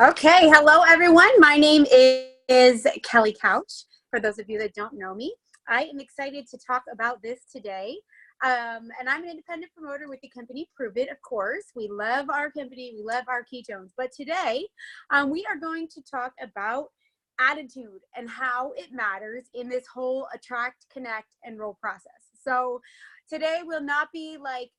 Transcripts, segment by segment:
Okay, hello everyone. My name is Kelly Couch. For those of you that don't know me, I am excited to talk about this today. And I'm an independent promoter with the company Prove It, of course. We love our company, we love our ketones. But today, we are going to talk about attitude and how it matters in this whole attract, connect, enroll process. So today will not be like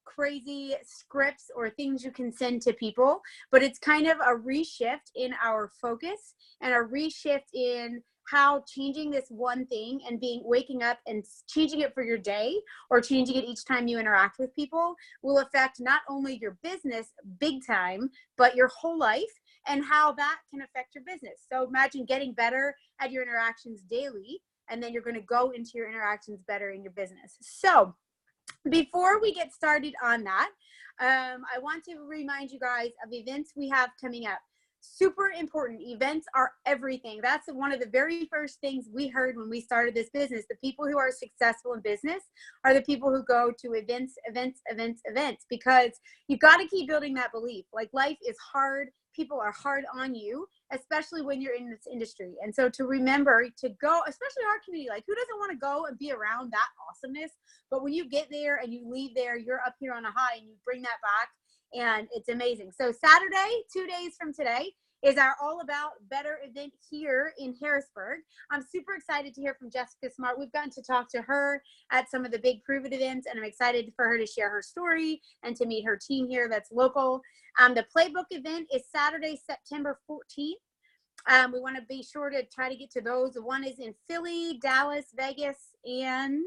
crazy scripts or things you can send to people, but it's kind of a reshift in our focus and a reshift in how changing this one thing and waking up and changing it for your day or changing it each time you interact with people will affect not only your business big time, but your whole life and how that can affect your business. So imagine getting better at your interactions daily, and then you're going to go into your interactions better in your business. So before we get started on that, I want to remind you guys of events we have coming up. Super important. Events are everything. That's one of the very first things we heard when we started this business. The people who are successful in business are the people who go to events, because you've got to keep building that belief. Like, life is hard. People are hard on you, especially when you're in this industry. And so to remember to go, especially our community, like, who doesn't want to go and be around that awesomeness? But when you get there and you leave there, you're up here on a high and you bring that back, and it's amazing. So Saturday, 2 days from today, is our All About Better event here in Harrisburg. I'm super excited to hear from Jessica Smart. We've gotten to talk to her at some of the big Prove It events, and I'm excited for her to share her story and to meet her team here that's local. The Playbook event is Saturday, September 14th. We want to be sure to try to get to those. One is in Philly, Dallas, Vegas, and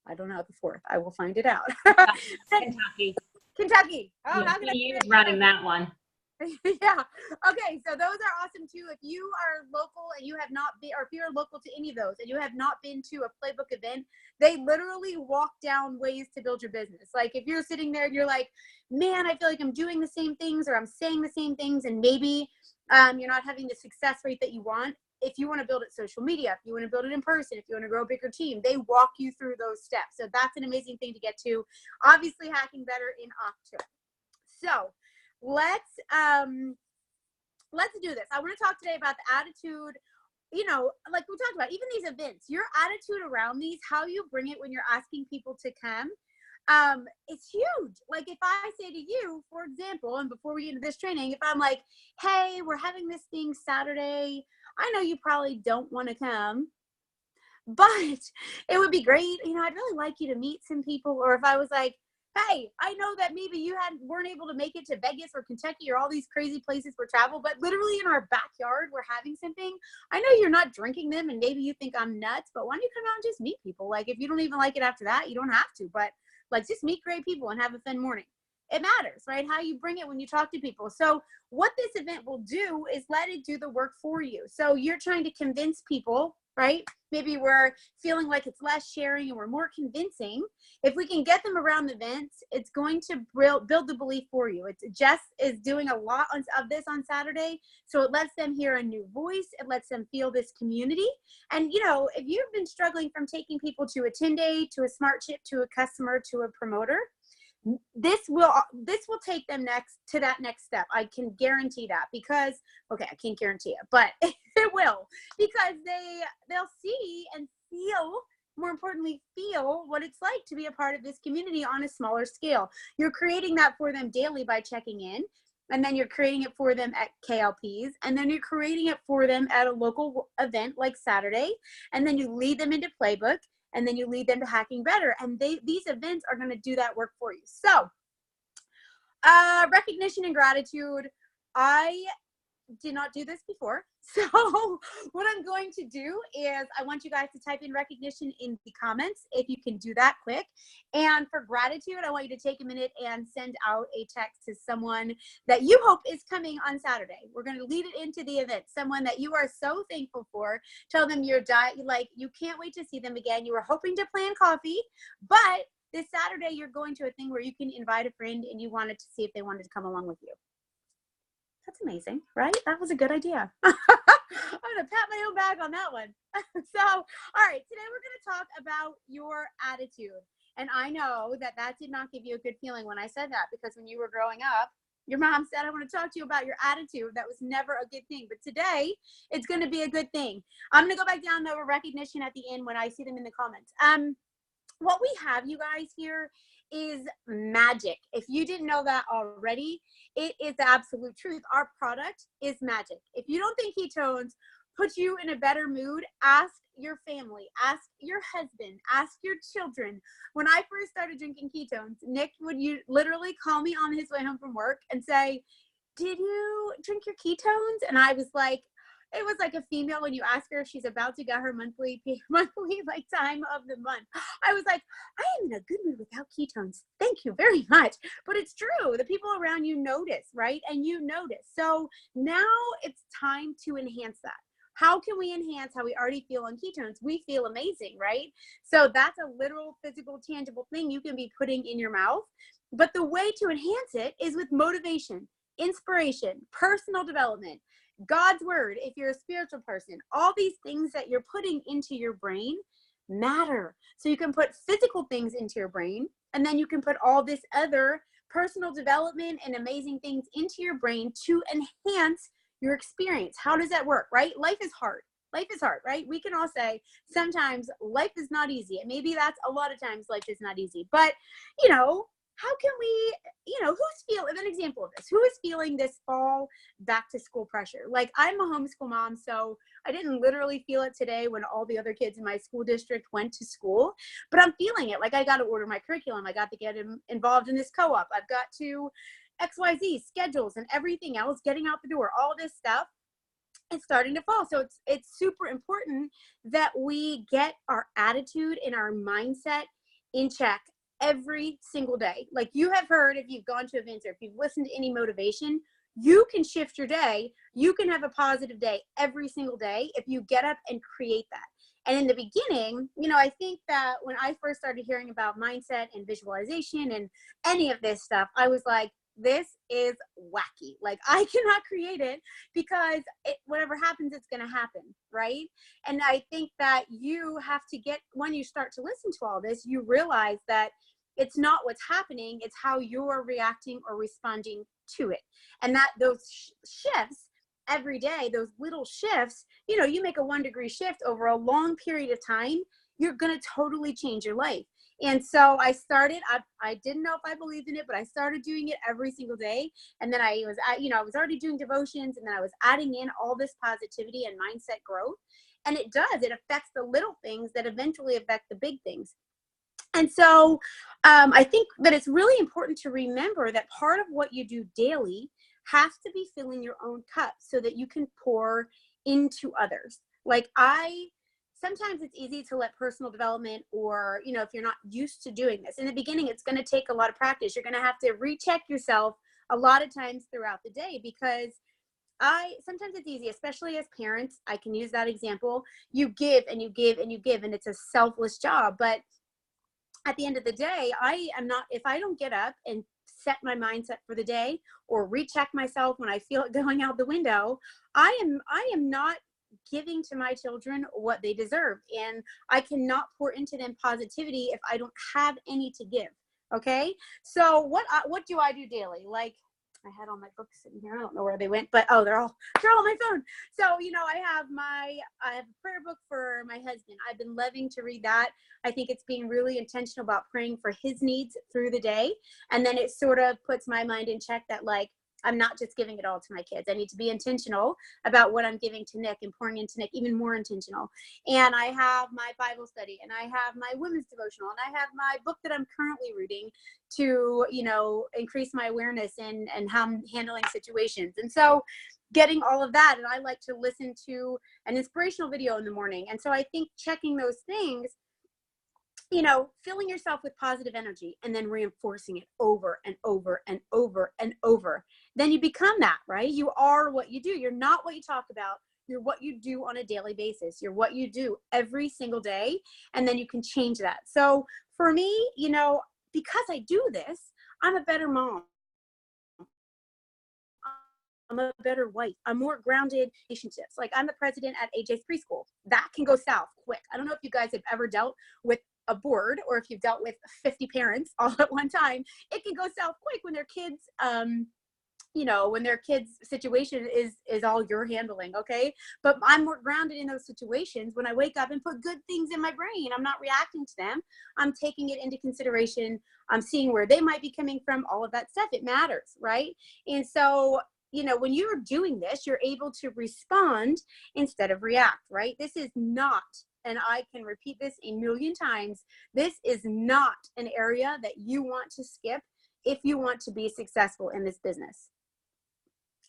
I don't know the fourth. I will find it out. Kentucky. Kentucky. Oh, Yeah, how can I is running that one. Yeah. Okay. So those are awesome too. If you are local and you have not been, or if you're local to any of those and you have not been to a Playbook event, they literally walk down ways to build your business. Like, if you're sitting there and you're like, man, I feel like I'm doing the same things or I'm saying the same things, and maybe you're not having the success rate that you want. If you want to build it social media, if you want to build it in person, if you want to grow a bigger team, they walk you through those steps. So that's an amazing thing to get to. Obviously, Hacking Better in October. So let's do this. I want to talk today about the attitude. You know, like we talked about, even these events, your attitude around these, how you bring it when you're asking people to come, it's huge. Like, if I say to you, for example, and before we get into this training, if I'm like, hey, we're having this thing Saturday, I know you probably don't want to come, but it would be great. You know, I'd really like you to meet some people. Or if I was like, hey, I know that maybe you weren't able to make it to Vegas or Kentucky or all these crazy places for travel, but literally in our backyard, we're having something. I know you're not drinking them and maybe you think I'm nuts, but why don't you come out and just meet people? Like, if you don't even like it after that, you don't have to, but like, just meet great people and have a fun morning. It matters, right? How you bring it when you talk to people. So what this event will do is let it do the work for you. So you're trying to convince people, right? Maybe we're feeling like it's less sharing and we're more convincing. If we can get them around the events, it's going to build the belief for you. Jess is doing a lot of this on Saturday, so it lets them hear a new voice. It lets them feel this community. And, you know, if you've been struggling from taking people to a 10-day, to a smart chip, to a customer, to a promoter, this will take them to that next step. I can guarantee that, because, okay, I can't guarantee it, but it will, because they'll see and feel, more importantly, feel what it's like to be a part of this community on a smaller scale. You're creating that for them daily by checking in, and then you're creating it for them at KLPs, and then you're creating it for them at a local event like Saturday, and then you lead them into Playbook, and then you lead them to Hacking Better. And these events are going to do that work for you. So recognition and gratitude. I did not do this before. So what I'm going to do is I want you guys to type in recognition in the comments, if you can do that quick. And for gratitude, I want you to take a minute and send out a text to someone that you hope is coming on Saturday. We're going to lead it into the event. Someone that you are so thankful for. Tell them you can't wait to see them again. You were hoping to plan coffee, but this Saturday you're going to a thing where you can invite a friend and you wanted to see if they wanted to come along with you. That's amazing, right? That was a good idea. I'm going to pat my own back on that one. So, all right, today we're going to talk about your attitude. And I know that did not give you a good feeling when I said that, because when you were growing up, Your mom said, I want to talk to you about your attitude. That was never a good thing. But today, it's going to be a good thing. I'm going to go back down to recognition at the end when I see them in the comments. What we have, you guys, here is magic. If you didn't know that already, it is the absolute truth. Our product is magic. If you don't think ketones put you in a better mood, ask your family, ask your husband, ask your children. When I first started drinking ketones, Nick would literally call me on his way home from work and say, did you drink your ketones? And I was like, it was like a female when you ask her if she's about to get her monthly like time of the month. I was like, I am in a good mood without ketones. Thank you very much. But it's true. The people around you notice, right? And you notice. So now it's time to enhance that. How can we enhance how we already feel on ketones? We feel amazing, right? So that's a literal, physical, tangible thing you can be putting in your mouth. But the way to enhance it is with motivation, inspiration, personal development, God's word. If you're a spiritual person, all these things that you're putting into your brain matter. So you can put physical things into your brain, and then you can put all this other personal development and amazing things into your brain to enhance your experience. How does that work, right? Life is hard. Life is hard, right? We can all say sometimes life is not easy. And maybe that's a lot of times life is not easy. But, how can we, who's feeling, an example of this, who is feeling this fall back to school pressure? Like, I'm a homeschool mom, so I didn't literally feel it today when all the other kids in my school district went to school, but I'm feeling it. Like, I got to order my curriculum. I got to get involved in this co-op. I've got to XYZ schedules and everything else, getting out the door, all this stuff. It's starting to fall. So it's super important that we get our attitude and our mindset in check every single day. Like you have heard, if you've gone to events or if you've listened to any motivation, you can shift your day. You can have a positive day every single day if you get up and create that. And in the beginning, I think that when I first started hearing about mindset and visualization and any of this stuff, I was like, this is wacky. Like, I cannot create it because whatever happens, it's going to happen, right? And I think that you have to when you start to listen to all this, you realize that it's not what's happening, it's how you're reacting or responding to it. And that those shifts every day, those little shifts, you make a 1 degree shift over a long period of time, you're going to totally change your life. And so I started, I didn't know if I believed in it, but I started doing it every single day. And then I was already doing devotions, and then I was adding in all this positivity and mindset growth. And it affects the little things that eventually affect the big things. And so I think that it's really important to remember that part of what you do daily has to be filling your own cup so that you can pour into others. Like sometimes it's easy to let personal development, or, if you're not used to doing this in the beginning, it's going to take a lot of practice. You're going to have to recheck yourself a lot of times throughout the day, because sometimes it's easy, especially as parents. I can use that example. You give and you give and you give, and it's a selfless job. But at the end of the day, if I don't get up and set my mindset for the day or recheck myself when I feel it going out the window, I am not giving to my children what they deserve. And I cannot pour into them positivity if I don't have any to give. Okay. So what do I do daily? Like, I had all my books sitting here. I don't know where they went, but they're all on my phone. So, I have a prayer book for my husband. I've been loving to read that. I think it's being really intentional about praying for his needs through the day. And then it sort of puts my mind in check that, like, I'm not just giving it all to my kids. I need to be intentional about what I'm giving to Nick and pouring into Nick, even more intentional. And I have my Bible study, and I have my women's devotional, and I have my book that I'm currently reading to, increase my awareness and how I'm handling situations. And so getting all of that, and I like to listen to an inspirational video in the morning. And so I think checking those things, filling yourself with positive energy and then reinforcing it over and over and over and over. Then you become that, right? You are what you do. You're not what you talk about. You're what you do on a daily basis. You're what you do every single day. And then you can change that. So for me, because I do this, I'm a better mom. I'm a better wife. I'm more grounded in relationships. Like, I'm the president at AJ's preschool. That can go south quick. I don't know if you guys have ever dealt with a board, or if you've dealt with 50 parents all at one time. It can go south quick when their kids you know, when their kids situation is all you're handling, okay? But I'm more grounded in those situations when I wake up and put good things in my brain. I'm not reacting to them. I'm taking it into consideration. I'm seeing where they might be coming from, all of that stuff. It matters, right? And so, you know, when you're doing this, you're able to respond instead of react, right? This is not, and I can repeat this a million times, this is not an area that you want to skip if you want to be successful in this business.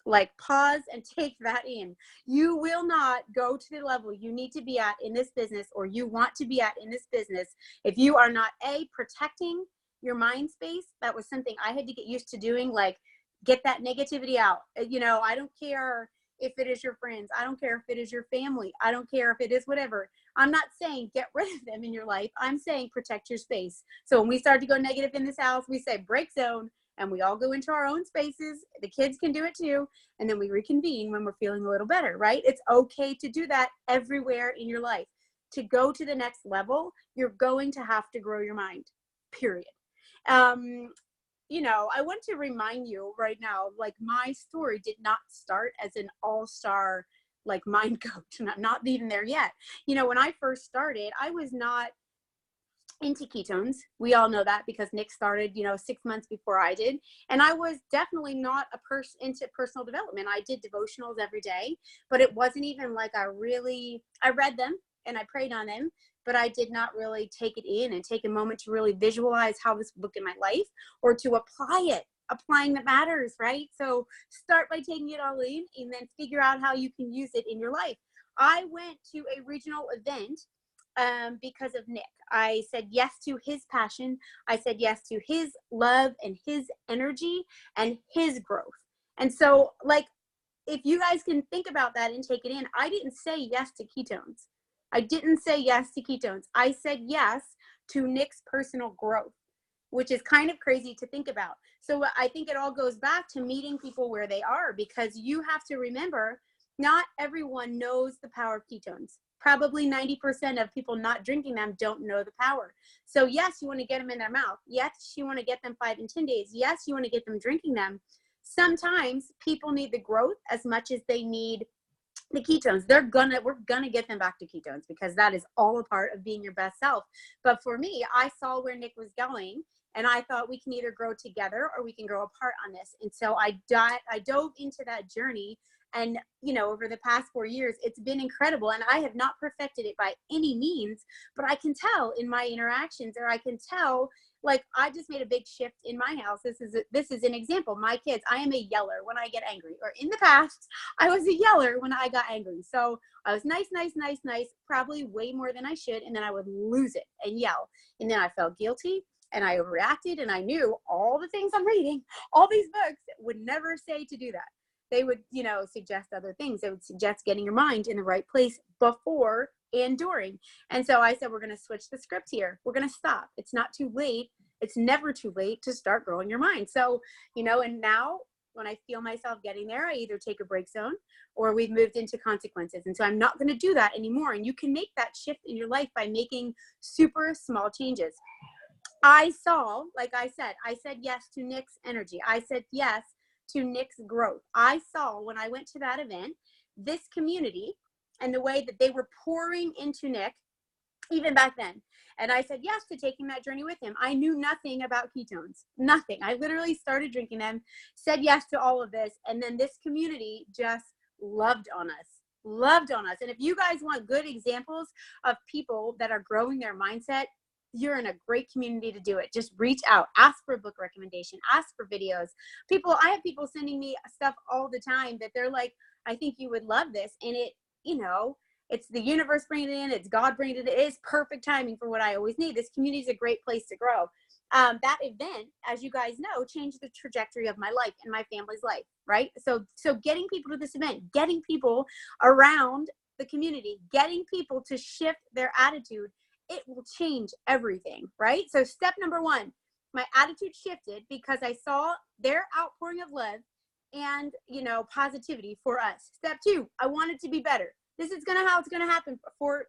Like, pause and take that in. You will not go to the level you need to be at in this business, or you want to be at in this business, if you are not protecting your mind space. That was something I had to get used to doing. Like, get that negativity out. You know, I don't care if it is your friends. I don't care if it is your family. I don't care if it is whatever. I'm not saying get rid of them in your life. I'm saying protect your space. So when we start to go negative in this house, we say break zone, and we all go into our own spaces. The kids can do it too. And then we reconvene when we're feeling a little better, right? It's okay to do that everywhere in your life. To go to the next level, you're going to have to grow your mind, period. You know, I want to remind you right now, like, my story did not start as an all-star, like, mind coach. Not even there yet. You know, when I first started, I was not into ketones. We all know that because Nick started, you know, 6 months before I did. And I was definitely not into personal development. I did devotionals every day, but it wasn't even like I read them and I prayed on them, but I did not really take it in and take a moment to really visualize how this would look in my life, or to apply it. Applying that matters, right? So start by taking it all in and then figure out how you can use it in your life. I went to a regional event because of Nick. I said yes to his passion. I said yes to his love and his energy and his growth. And so, like, if you guys can think about that and take it in, I didn't say yes to ketones. I didn't say yes to ketones. I said yes to Nick's personal growth, which is kind of crazy to think about. So I think it all goes back to meeting people where they are, because you have to remember, not everyone knows the power of ketones. Probably 90% of people not drinking them don't know the power. So yes, you want to get them in their mouth. Yes, you want to get them 5 and 10 days. Yes, you want to get them drinking them. Sometimes people need the growth as much as they need the ketones. We're gonna get them back to ketones, because that is all a part of being your best self. But for me, I saw where Nick was going, and I thought we can either grow together or we can grow apart on this. And so I dove into that journey. And, you know, over the past 4 years, it's been incredible. And I have not perfected it by any means, but I can tell in my interactions, or I can tell, like, I just made a big shift in my house. This is an example. My kids, I am a yeller when I get angry, or in the past, I was a yeller when I got angry. So I was nice, probably way more than I should. And then I would lose it and yell. And then I felt guilty and I overreacted, and I knew all the things I'm reading, all these books would never say to do that. They would, you know, suggest other things. They would suggest getting your mind in the right place before and during. And so I said, we're going to switch the script here. We're going to stop. It's not too late. It's never too late to start growing your mind. So, you know, and now when I feel myself getting there, I either take a break zone or we've moved into consequences. And so I'm not going to do that anymore. And you can make that shift in your life by making super small changes. I saw, like I said yes to Nick's energy. I said yes to Nick's growth. I saw, when I went to that event, this community and the way that they were pouring into Nick, even back then. And I said yes to taking that journey with him. I knew nothing about ketones, nothing. I literally started drinking them, said yes to all of this. And then this community just loved on us. And if you guys want good examples of people that are growing their mindset, you're in a great community to do it. Just reach out, ask for a book recommendation, ask for videos. I have people sending me stuff all the time that they're like, I think you would love this. And it, you know, it's the universe bringing it in. It's God bringing it in. It is perfect timing for what I always need. This community is a great place to grow. That event, as you guys know, changed the trajectory of my life and my family's life, right? So getting people to this event, getting people around the community, getting people to shift their attitude, it will change everything, right? So step number 1, my attitude shifted because I saw their outpouring of love and, you know, positivity for us. Step 2, I wanted to be better. This is how it's going to happen for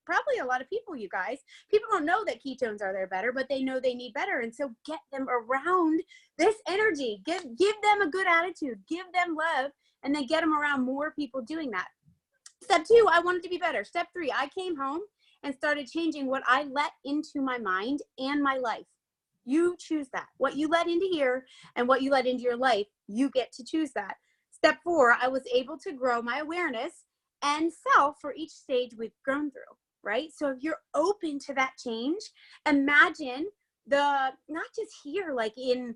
probably a lot of people, you guys. People don't know that ketones are their better, but they know they need better. And so get them around this energy. Give them a good attitude. Give them love. And then get them around more people doing that. Step 2, I wanted to be better. Step 3, I came home and started changing what I let into my mind and my life. You choose that. What you let into here and what you let into your life, you get to choose that. Step 4, I was able to grow my awareness and self for each stage we've grown through, right? So if you're open to that change, imagine not just here, like in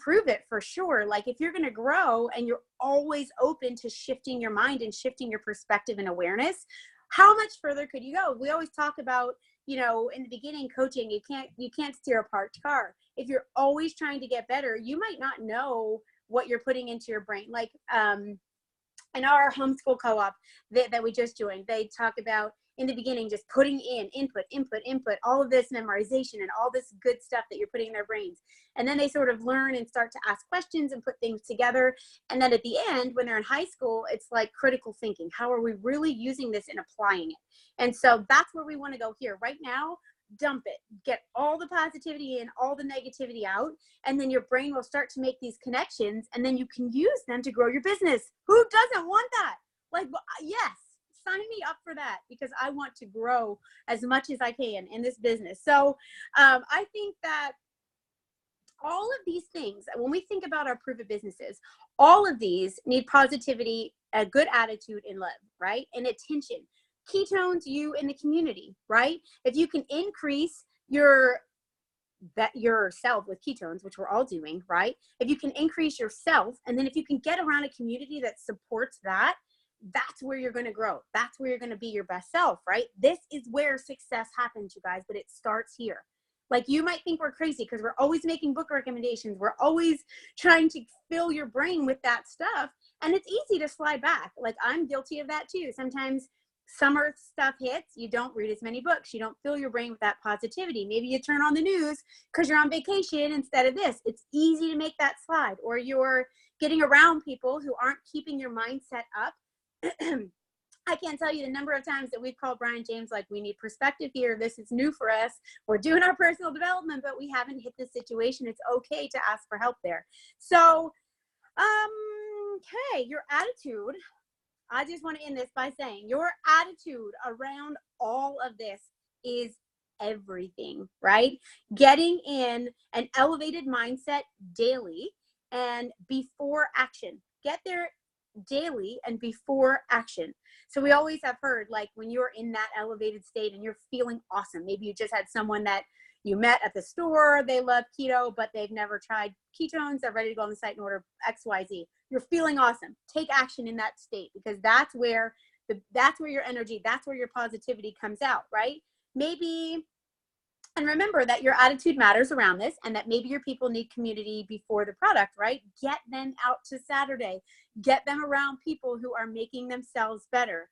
Prove It for sure. Like if you're going to grow and you're always open to shifting your mind and shifting your perspective and awareness, how much further could you go? We always talk about, in the beginning coaching, you can't steer a parked car. If you're always trying to get better, you might not know what you're putting into your brain. Like in our homeschool co-op that we just joined, they talk about in the beginning just putting in input, all of this memorization and all this good stuff that you're putting in their brains. And then they sort of learn and start to ask questions and put things together. And then at the end, when they're in high school, it's like critical thinking. How are we really using this and applying it? And so that's where we want to go here. Right now, dump it. Get all the positivity in, all the negativity out, and then your brain will start to make these connections, and then you can use them to grow your business. Who doesn't want that? Like, yes, sign me up for that, because I want to grow as much as I can in this business. So I think that all of these things, when we think about our Prove It businesses, all of these need positivity, a good attitude, and love, right? And attention. Ketones, you in the community, right? If you can increase yourself with ketones, which we're all doing, right? If you can increase yourself, and then if you can get around a community that supports that, that's where you're going to grow. That's where you're going to be your best self, right? This is where success happens, you guys, but it starts here. Like, you might think we're crazy because we're always making book recommendations. We're always trying to fill your brain with that stuff. And it's easy to slide back. Like, I'm guilty of that too. Sometimes summer stuff hits, you don't read as many books. You don't fill your brain with that positivity. Maybe you turn on the news because you're on vacation instead of this. It's easy to make that slide. Or you're getting around people who aren't keeping your mindset up. I can't tell you the number of times that we've called Brian James, like, we need perspective here. This is new for us. We're doing our personal development, but we haven't hit this situation. It's okay to ask for help there. So, okay, your attitude. I just want to end this by saying your attitude around all of this is everything, right? Getting in an elevated mindset daily and before action. Get there daily and before action. So we always have heard, like, when you're in that elevated state and you're feeling awesome, maybe you just had someone that you met at the store, they love keto, but they've never tried ketones. They're ready to go on the site and order XYZ. You're feeling awesome. Take action in that state, because that's where your energy, that's where your positivity comes out, right? Maybe, and remember that your attitude matters around this, and that maybe your people need community before the product, right? Get them out to Saturday. Get them around people who are making themselves better.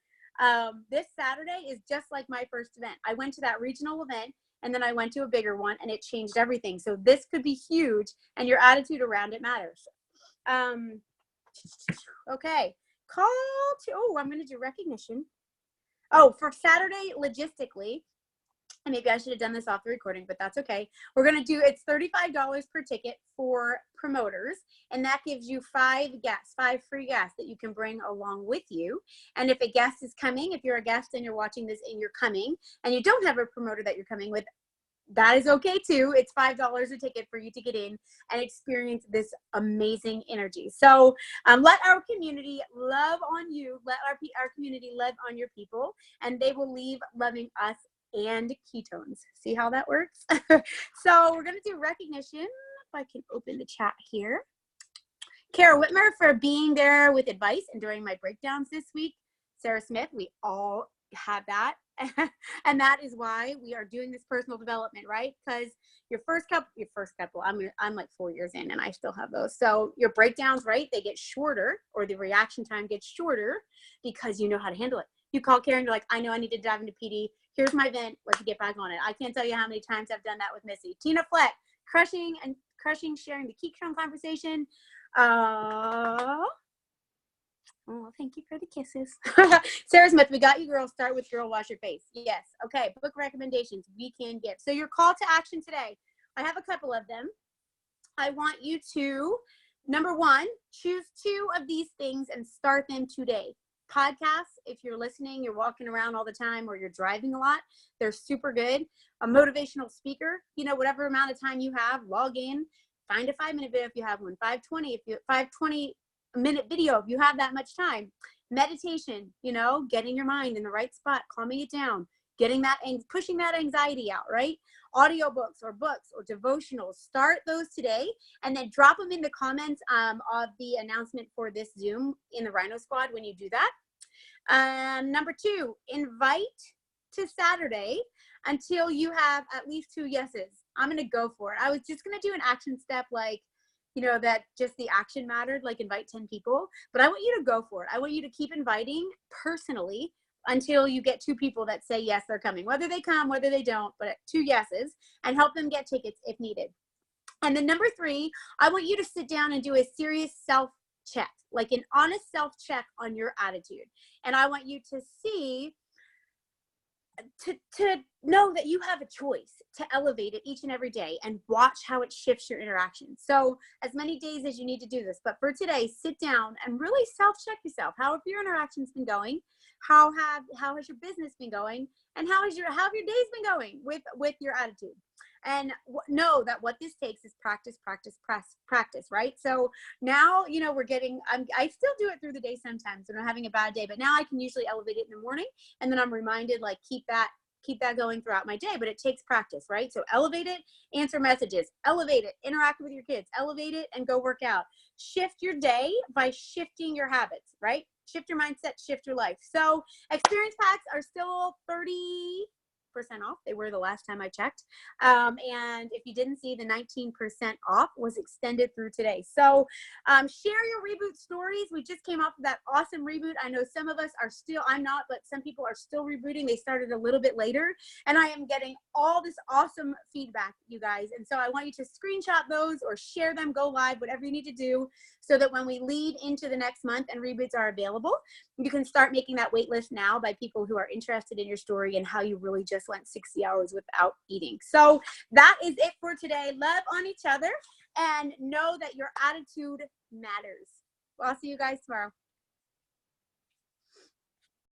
This Saturday is just like my first event. I went to that regional event, and then I went to a bigger one, and it changed everything. So this could be huge, and your attitude around it matters. Okay. I'm going to do recognition. Oh, for Saturday, logistically, and maybe I should have done this off the recording, but that's okay. We're going to do, it's $35 per ticket for promoters. And that gives you 5 free guests that you can bring along with you. And if a guest is coming, if you're a guest and you're watching this and you're coming and you don't have a promoter that you're coming with, that is okay too. It's $5 a ticket for you to get in and experience this amazing energy. So let our community love on you. Let our community love on your people, and they will leave loving us and ketones. See how that works? So we're going to do recognition. If I can open the chat here. Kara Whitmer for being there with advice and during my breakdowns this week. Sarah Smith, we all have that. And that is why we are doing this personal development, right? Because your first couple, I'm like 4 years in and I still have those. So your breakdowns, right? They get shorter, or the reaction time gets shorter, because you know how to handle it. You call Karen, you're like, I know I need to dive into PD. Here's my vent. Let's get back on it. I can't tell you how many times I've done that with Missy. Tina Fleck, crushing, sharing the ketone conversation. Oh, thank you for the kisses. Sarah Smith, we got you, girls. Start with girl, wash your face. Yes. Okay. Book recommendations we can give. So your call to action today, I have a couple of them. I want you to, number one, choose 2 of these things and start them today. Podcasts, if you're listening, you're walking around all the time or you're driving a lot, they're super good. A motivational speaker, whatever amount of time you have, log in, find a 5-minute video if you have one, 520-minute video if you have that much time. Meditation, getting your mind in the right spot, calming it down, pushing that anxiety out, right? Audiobooks or books or devotionals, start those today and then drop them in the comments of the announcement for this Zoom in the Rhino Squad when you do that. Number 2, invite to Saturday until you have at least 2 yeses. I'm going to go for it. I was just going to do an action step like, that just the action mattered, like invite 10 people, but I want you to go for it. I want you to keep inviting personally until you get 2 people that say, yes, they're coming, whether they come, whether they don't, but 2 yeses, and help them get tickets if needed. And then number 3, I want you to sit down and do a serious self-check, like an honest self-check on your attitude. And I want you to see, to know that you have a choice to elevate it each and every day and watch how it shifts your interaction. So as many days as you need to do this, but for today, sit down and really self-check yourself. How have your interactions been going? How has your business been going? And how have your days been going with your attitude? And know that what this takes is practice, right? So now, we're getting, I still do it through the day sometimes when I'm having a bad day, but now I can usually elevate it in the morning. And then I'm reminded, like, keep that going throughout my day, but it takes practice, right? So elevate it, answer messages, elevate it, interact with your kids, elevate it, and go work out. Shift your day by shifting your habits, right? Shift your mindset, shift your life. So experience packs are still 30% off. They were the last time I checked. And if you didn't see, the 19% off was extended through today. So share your reboot stories. We just came off of that awesome reboot. I know some of us are still, I'm not, but some people are still rebooting. They started a little bit later, and I am getting all this awesome feedback, you guys. And so I want you to screenshot those or share them, go live, whatever you need to do, so that when we lead into the next month and reboots are available, you can start making that wait list now by people who are interested in your story and how you really just went 60 hours without eating. So that is it for today. Love on each other and know that your attitude matters. I'll see you guys tomorrow.